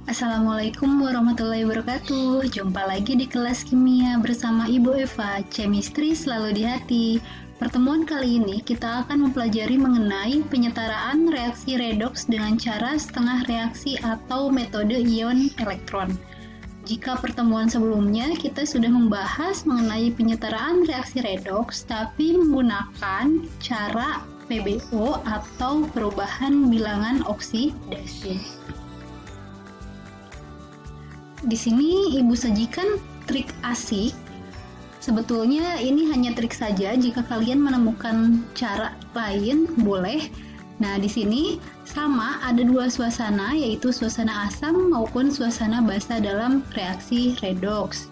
Assalamualaikum warahmatullahi wabarakatuh. Jumpa lagi di kelas kimia bersama Ibu Eva. Chemistry selalu di hati. Pertemuan kali ini kita akan mempelajari mengenai penyetaraan reaksi redoks dengan cara setengah reaksi atau metode ion elektron. Jika pertemuan sebelumnya kita sudah membahas mengenai penyetaraan reaksi redoks tapi menggunakan cara PBO atau perubahan bilangan oksidasi. Di sini Ibu sajikan trik asik. Sebetulnya ini hanya trik saja, jika kalian menemukan cara lain boleh. Nah, di sini sama ada dua suasana, yaitu suasana asam maupun suasana basa dalam reaksi redoks.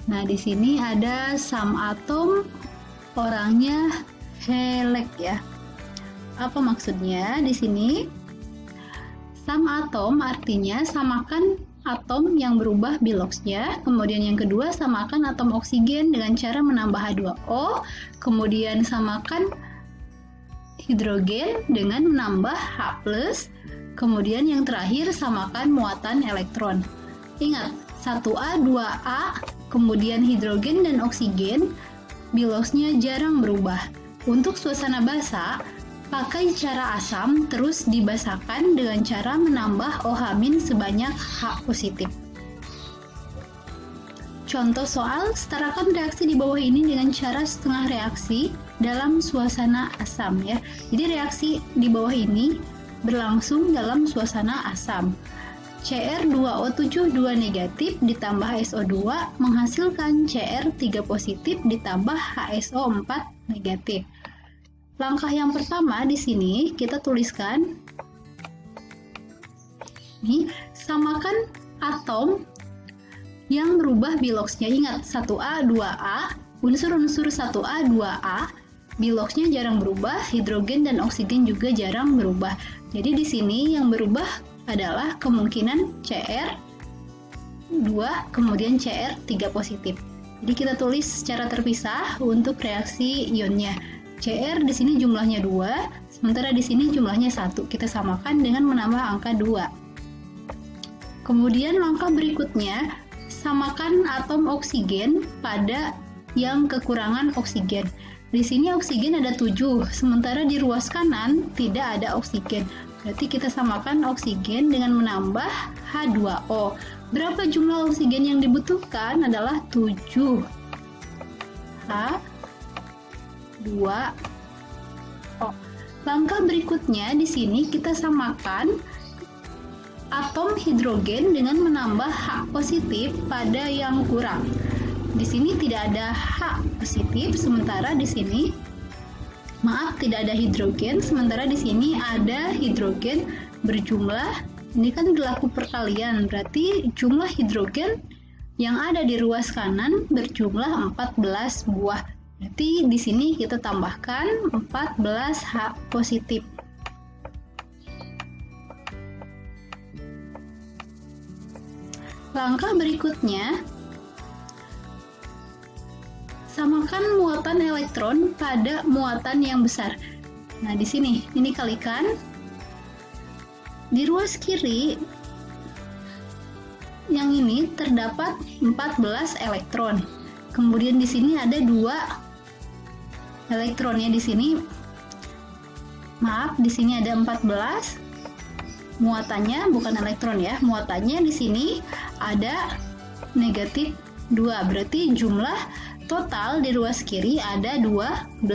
Nah, di sini ada sum atom, orangnya Halleck ya. Apa maksudnya di sini? Sum atom artinya samakan atom yang berubah biloxnya, kemudian yang kedua samakan atom oksigen dengan cara menambah H2O, kemudian samakan hidrogen dengan menambah H+, kemudian yang terakhir samakan muatan elektron. Ingat, 1A, 2A, kemudian hidrogen dan oksigen, biloxnya jarang berubah. Untuk suasana basa, pakai cara asam terus dibasahkan dengan cara menambah OH- sebanyak H positif. Contoh soal, setarakan reaksi di bawah ini dengan cara setengah reaksi dalam suasana asam ya. Jadi reaksi di bawah ini berlangsung dalam suasana asam. Cr2O7 2 negatif ditambah SO2 menghasilkan Cr3 positif ditambah HSO4 negatif. Langkah yang pertama di sini kita tuliskan nih, samakan atom yang berubah biloxnya. Ingat 1A, 2A, unsur-unsur 1A, 2A, biloxnya jarang berubah, hidrogen dan oksigen juga jarang berubah. Jadi di sini yang berubah adalah kemungkinan Cr2 kemudian Cr3 positif. Jadi kita tulis secara terpisah untuk reaksi ionnya. Cr di sini jumlahnya 2, sementara di sini jumlahnya 1. Kita samakan dengan menambah angka 2. Kemudian langkah berikutnya, samakan atom oksigen pada yang kekurangan oksigen. Di sini oksigen ada 7, sementara di ruas kanan tidak ada oksigen. Berarti kita samakan oksigen dengan menambah H2O. Berapa jumlah oksigen yang dibutuhkan adalah 7. H2O. Langkah berikutnya di sini kita samakan atom hidrogen dengan menambah H positif pada yang kurang. Di sini tidak ada H positif, sementara di sini tidak ada hidrogen, sementara di sini ada hidrogen berjumlah. Ini kan berlaku perkalian, berarti jumlah hidrogen yang ada di ruas kanan berjumlah 14 buah. Berarti di sini kita tambahkan 14 H positif. Langkah berikutnya, samakan muatan elektron pada muatan yang besar. Nah, di sini ini kalikan. Di ruas kiri yang ini terdapat 14 elektron. Kemudian di sini ada 2 elektronnya di sini. Di sini ada 14. Muatannya bukan elektron ya. Muatannya di sini ada negatif 2. Berarti jumlah total di ruas kiri ada 12.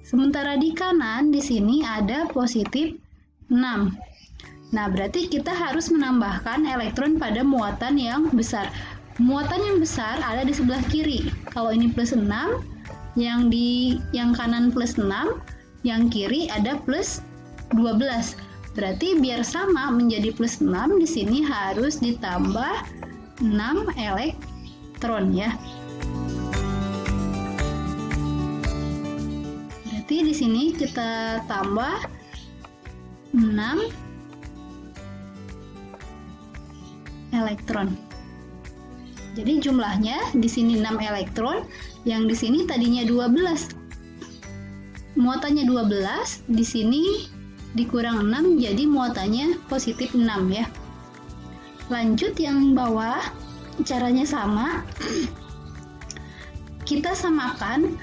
Sementara di kanan di sini ada positif 6. Nah, berarti kita harus menambahkan elektron pada muatan yang besar. Muatan yang besar ada di sebelah kiri. Kalau ini plus 6, yang kanan plus 6, yang kiri ada plus 12. Berarti biar sama menjadi plus 6, di sini harus ditambah 6 elektron ya. Berarti di sini kita tambah 6 elektron. Jadi jumlahnya di sini 6 elektron, yang di sini tadinya 12. Muatannya 12, di sini dikurang 6 jadi muatannya positif 6 ya. Lanjut yang bawah, caranya sama. Kita samakan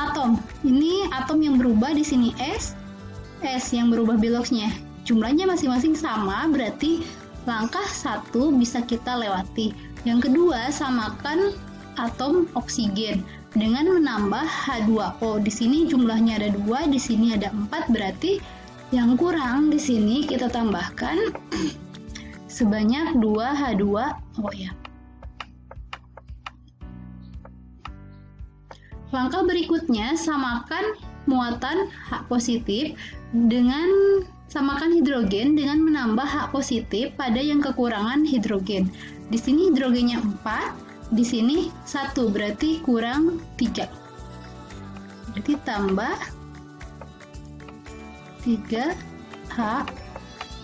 atom. Ini atom yang berubah di sini S yang berubah biloxnya. Jumlahnya masing-masing sama, berarti langkah 1 bisa kita lewati. Yang kedua, samakan atom oksigen dengan menambah H2O. Di sini jumlahnya ada 2, di sini ada 4, berarti yang kurang di sini kita tambahkan sebanyak 2 H2O ya. Langkah berikutnya, samakan muatan H positif dengan samakan hidrogen dengan menambah H positif pada yang kekurangan hidrogen. Di sini hidrogennya 4, di sini 1, berarti kurang 3. Berarti tambah 3 H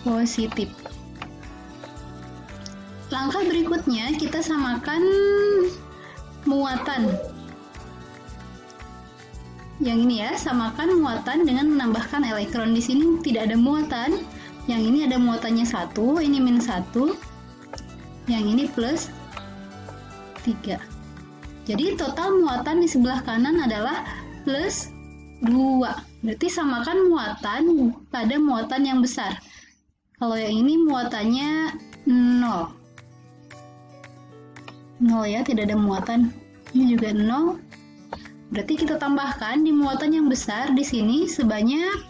positif. Langkah berikutnya kita samakan muatan. Yang ini ya, samakan muatan dengan menambahkan elektron. Di sini tidak ada muatan. Yang ini ada muatannya 1, ini minus 1. Yang ini plus 3. Jadi total muatan di sebelah kanan adalah plus 2. Berarti samakan muatan pada muatan yang besar. Kalau yang ini muatannya 0. 0 ya, tidak ada muatan. Ini juga 0. Berarti kita tambahkan di muatan yang besar di sini sebanyak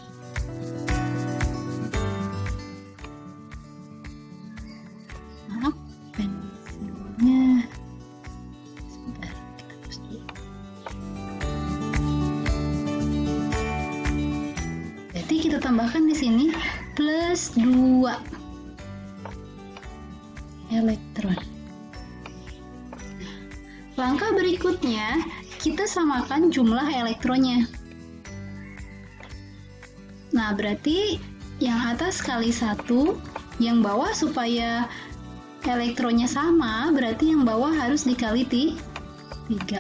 pensilnya. Sebentar, kita hapus dulu. Jadi kita tambahkan di sini plus 2 elektron. Langkah berikutnya, kita samakan jumlah elektronnya. Nah, berarti yang atas kali 1, yang bawah supaya elektronnya sama, berarti yang bawah harus dikali 3.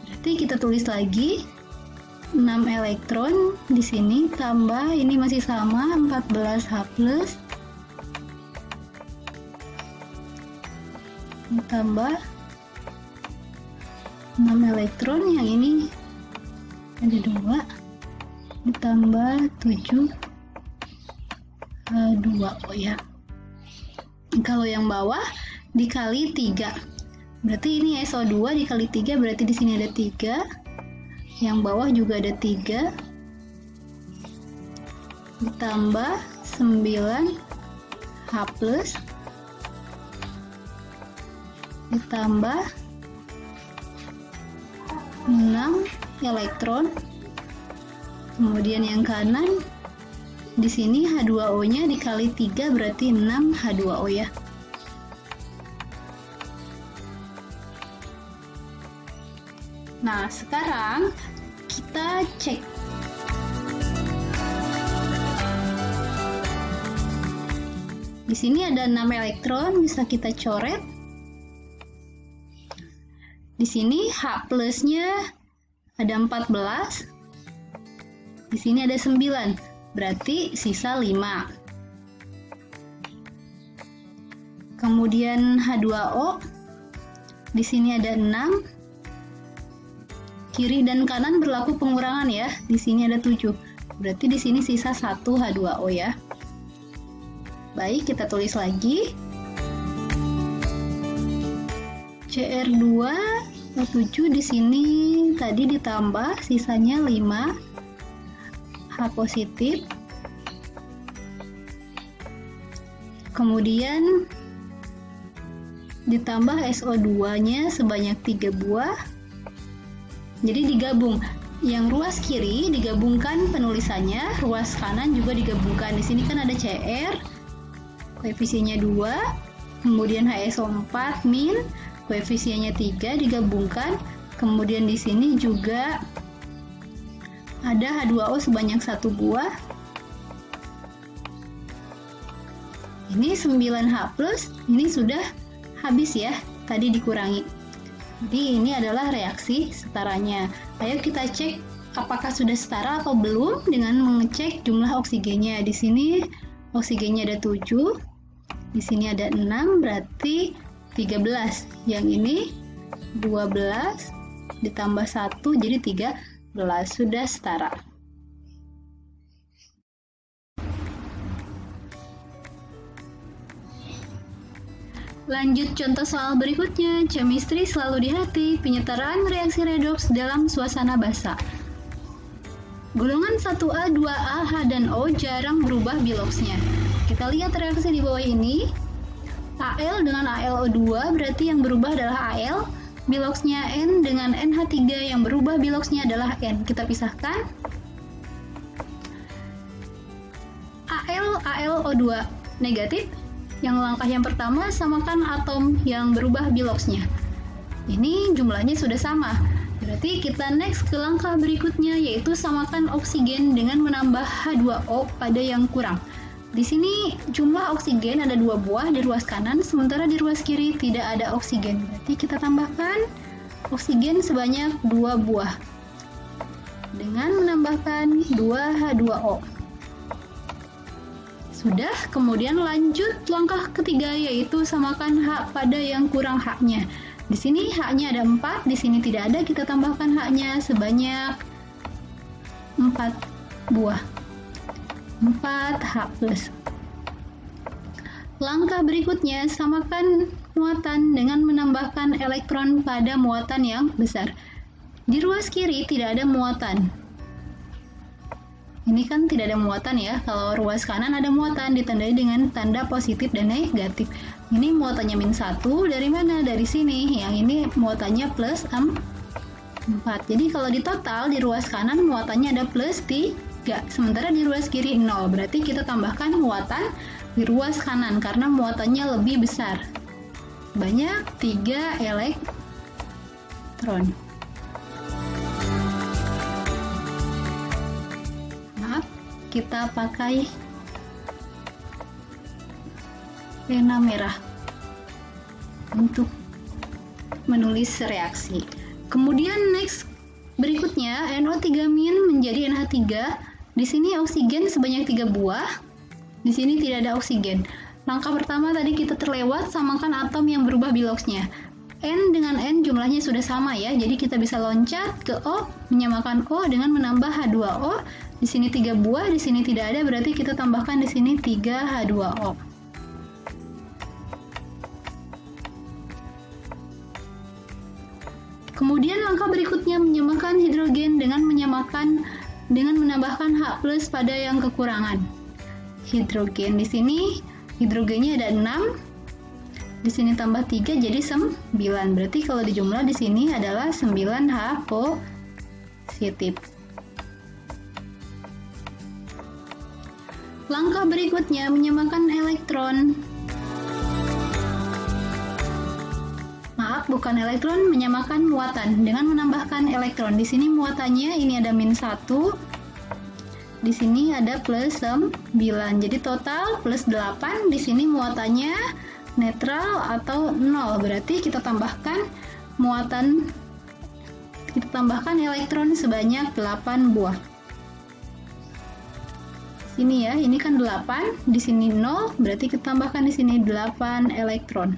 Berarti kita tulis lagi 6 elektron di sini, tambah ini masih sama 14 H plus, tambah 6 elektron, yang ini ada 2, ditambah 7 H2O ya. Kalau yang bawah dikali 3, berarti ini SO2 dikali 3, berarti di sini ada 3. Yang bawah juga ada 3, ditambah 9 H plus, ditambah 6 elektron. Kemudian yang kanan di sini H2O-nya dikali 3, berarti 6 H2O ya. Nah, sekarang kita cek. Di sini ada 6 elektron, bisa kita coret. Di sini H plusnya ada 14. Di sini ada 9, berarti sisa 5. Kemudian H2O, di sini ada 6. Kiri dan kanan berlaku pengurangan ya. Di sini ada 7. Berarti di sini sisa 1 H2O ya. Baik, kita tulis lagi. Cr2 7 di sini tadi ditambah sisanya 5 H positif. Kemudian ditambah SO2-nya sebanyak 3 buah. Jadi digabung, yang ruas kiri digabungkan penulisannya, ruas kanan juga digabungkan. Di sini kan ada Cr, koefisiennya 2, kemudian HSO4 min, koefisiennya 3 digabungkan. Kemudian di sini juga ada H2O sebanyak 1 buah. Ini 9H plus, ini sudah habis ya, tadi dikurangi. Jadi ini adalah reaksi setaranya. Ayo kita cek apakah sudah setara atau belum dengan mengecek jumlah oksigennya. Di sini oksigennya ada 7, di sini ada 6, berarti 13. Yang ini 12 ditambah 1 jadi 13, sudah setara. Lanjut contoh soal berikutnya. Chemistry selalu di hati. Penyetaraan reaksi redoks dalam suasana basah. Golongan 1A, 2A, H, dan O jarang berubah biloksnya. Kita lihat reaksi di bawah ini. Al dengan AlO2 berarti yang berubah adalah Al. Biloksnya N dengan NH3 yang berubah biloksnya adalah N. Kita pisahkan. AlO2 negatif. Yang langkah yang pertama, samakan atom yang berubah biloksnya. Ini jumlahnya sudah sama. Berarti kita next ke langkah berikutnya, yaitu samakan oksigen dengan menambah H2O pada yang kurang. Di sini jumlah oksigen ada 2 buah di ruas kanan, sementara di ruas kiri tidak ada oksigen. Berarti kita tambahkan oksigen sebanyak 2 buah dengan menambahkan 2H2O. Sudah, kemudian lanjut langkah ketiga, yaitu samakan H pada yang kurang H-nya. Di sini H-nya ada 4, di sini tidak ada, kita tambahkan H-nya sebanyak 4 buah. 4H+. Langkah berikutnya, samakan muatan dengan menambahkan elektron pada muatan yang besar. Di ruas kiri tidak ada muatan. Ini kan tidak ada muatan ya. Kalau ruas kanan ada muatan, ditandai dengan tanda positif dan negatif. Ini muatannya -1, dari mana? Dari sini. Yang ini muatannya +4. Jadi kalau di total di ruas kanan muatannya ada +3, sementara di ruas kiri 0. Berarti kita tambahkan muatan di ruas kanan karena muatannya lebih besar. Banyak 3 elektron. Kita pakai pena merah untuk menulis reaksi. Kemudian next berikutnya NO3- menjadi NH3. Di sini oksigen sebanyak 3 buah. Di sini tidak ada oksigen. Langkah pertama tadi kita terlewat, samakan atom yang berubah biloksnya. N dengan N jumlahnya sudah sama ya, jadi kita bisa loncat ke O, menyamakan O dengan menambah H2O. Di sini 3 buah, di sini tidak ada, berarti kita tambahkan di sini 3H2O. Kemudian langkah berikutnya menyamakan hidrogen dengan menambahkan H+ pada yang kekurangan. Hidrogen di sini hidrogennya ada 6. Di sini tambah 3 jadi 9. Berarti kalau dijumlah di sini adalah 9H positif. Langkah berikutnya menyamakan elektron. Maaf, bukan elektron, menyamakan muatan dengan menambahkan elektron. Di sini muatannya ini ada -1. Di sini ada +9. Jadi total +8. Di sini muatannya netral atau 0. Berarti kita tambahkan elektron sebanyak 8 buah. Ini ya, ini kan 8, di sini 0, berarti kita tambahkan di sini 8 elektron.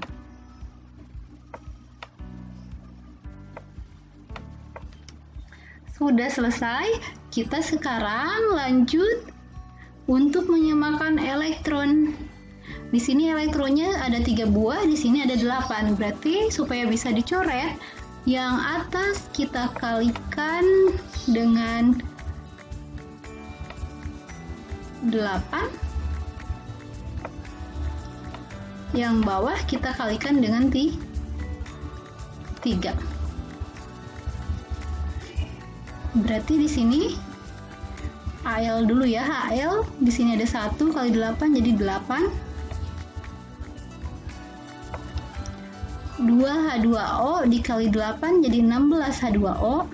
Sudah selesai, kita sekarang lanjut untuk menyamakan elektron. Di sini elektronnya ada 3 buah, di sini ada 8, berarti supaya bisa dicoret, yang atas kita kalikan dengan 8, yang bawah kita kalikan dengan 3. Berarti di sini Al dulu ya, Al di sini ada 1 kali 8 jadi 8. 2H2O dikali 8 jadi 16H2O.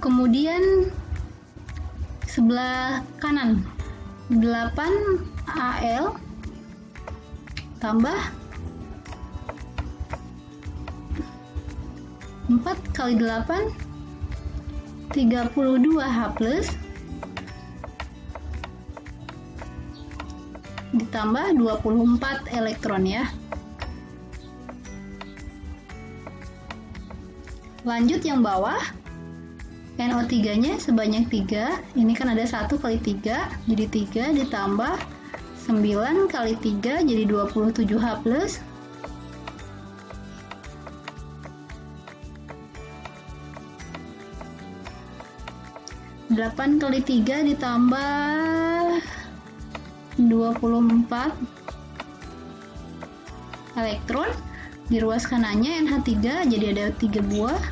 Kemudian sebelah kanan 8 Al tambah 4 kali 8 32 H plus ditambah 24 elektron ya. Lanjut yang bawah, NO3 nya sebanyak 3, ini kan ada 1 kali 3 jadi 3 ditambah 9 kali 3 jadi 27 H plus (8 kali 3 ditambah 24 elektron. Di ruas kanannya NH3 jadi ada 3 buah.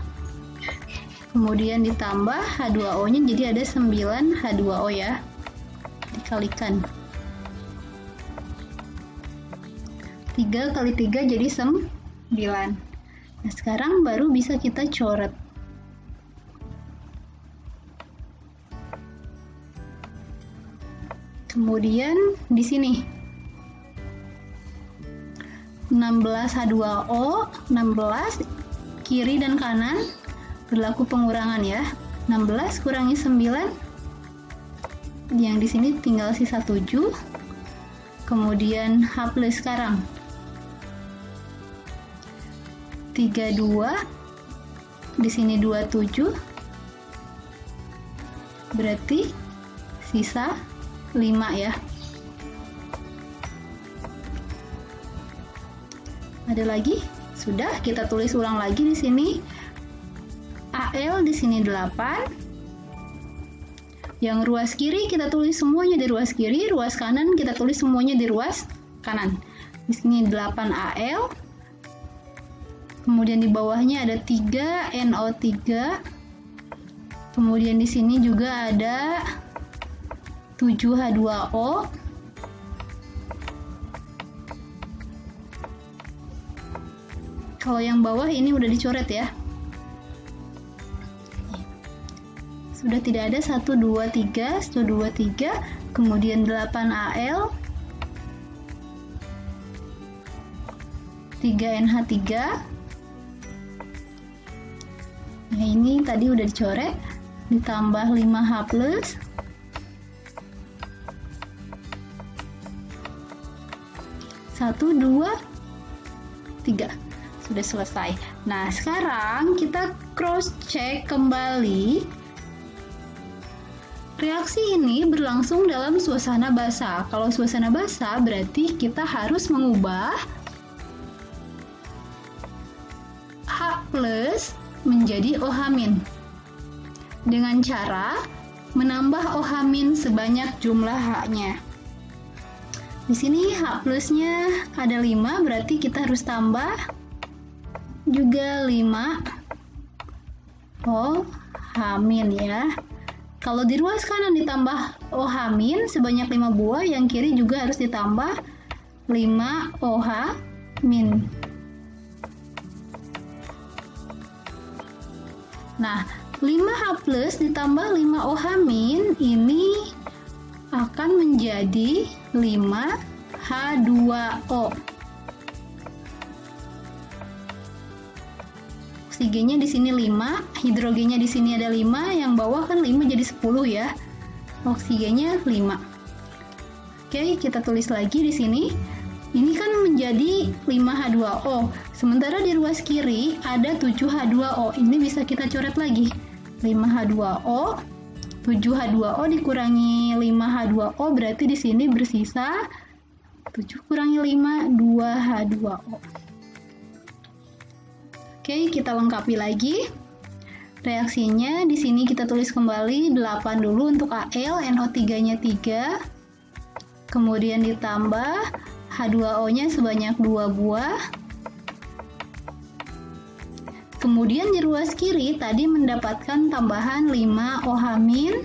Kemudian ditambah H2O nya jadi ada 9 H2O ya. Dikalikan 3 kali 3 jadi 9. Nah sekarang baru bisa kita coret. Kemudian di sini 16 H2O, 16 kiri dan kanan berlaku pengurangan ya. 16 kurangi 9, yang di sini tinggal sisa 7. Kemudian H plus sekarang 32, di sini 27, berarti sisa 5 ya. Ada lagi? Sudah, kita tulis ulang lagi di sini. Al di sini 8. Yang ruas kiri kita tulis semuanya di ruas kiri, ruas kanan kita tulis semuanya di ruas kanan. Di sini 8 Al. Kemudian di bawahnya ada 3 NO3. Kemudian di sini juga ada 7 H2O. Kalau yang bawah ini udah dicoret ya. Sudah tidak ada 1, 2, 3, 1, 2, 3, kemudian 8 Al, 3 NH3. Nah ini tadi udah dicoret, ditambah 5 H plus, satu, 2, 3. Sudah selesai. Nah sekarang kita cross check kembali. Reaksi ini berlangsung dalam suasana basah. Kalau suasana basah berarti kita harus mengubah H plus menjadi OH- dengan cara menambah OH- sebanyak jumlah H-nya. Di sini H plusnya ada 5, berarti kita harus tambah juga 5 OH- ya. Kalau di ruas kanan ditambah OH- sebanyak 5 buah, yang kiri juga harus ditambah 5 OH-. Nah, 5H plus ditambah 5 OH- ini akan menjadi 5 H2O. Oksigennya di sini 5, hidrogennya di sini ada 5, yang bawah kan 5 jadi 10 ya. Oksigennya 5. Oke, kita tulis lagi di sini. Ini kan menjadi 5H2O. Sementara di ruas kiri ada 7H2O. Ini bisa kita coret lagi. 5H2O, 7H2O dikurangi 5H2O berarti di sini bersisa 7 kurangi 5, 2H2O. Oke, kita lengkapi lagi. Reaksinya di sini kita tulis kembali 8 dulu untuk Al, NO3-nya 3. Kemudian ditambah H2O-nya sebanyak 2 buah. Kemudian di ruas kiri tadi mendapatkan tambahan 5 OH-.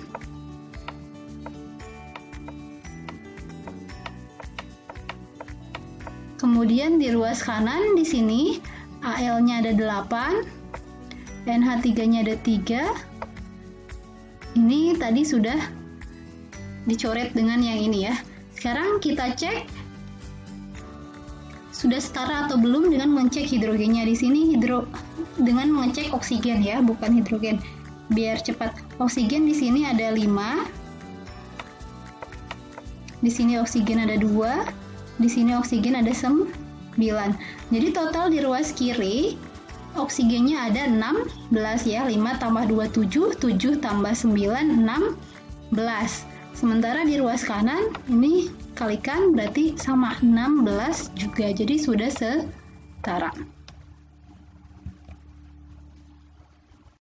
Kemudian di ruas kanan di sini Al-nya ada 8, NH3-nya ada 3, Ini tadi sudah dicoret dengan yang ini ya. Sekarang kita cek sudah setara atau belum dengan mengecek hidrogennya. Di sini dengan mengecek oksigen ya, bukan hidrogen. Biar cepat. Oksigen di sini ada 5. Di sini oksigen ada 2. Di sini oksigen ada 9. Jadi total di ruas kiri oksigennya ada 16 ya. 5 tambah 2 7, 7 tambah 9 16. Sementara di ruas kanan ini kalikan berarti sama 16 juga. Jadi sudah setara.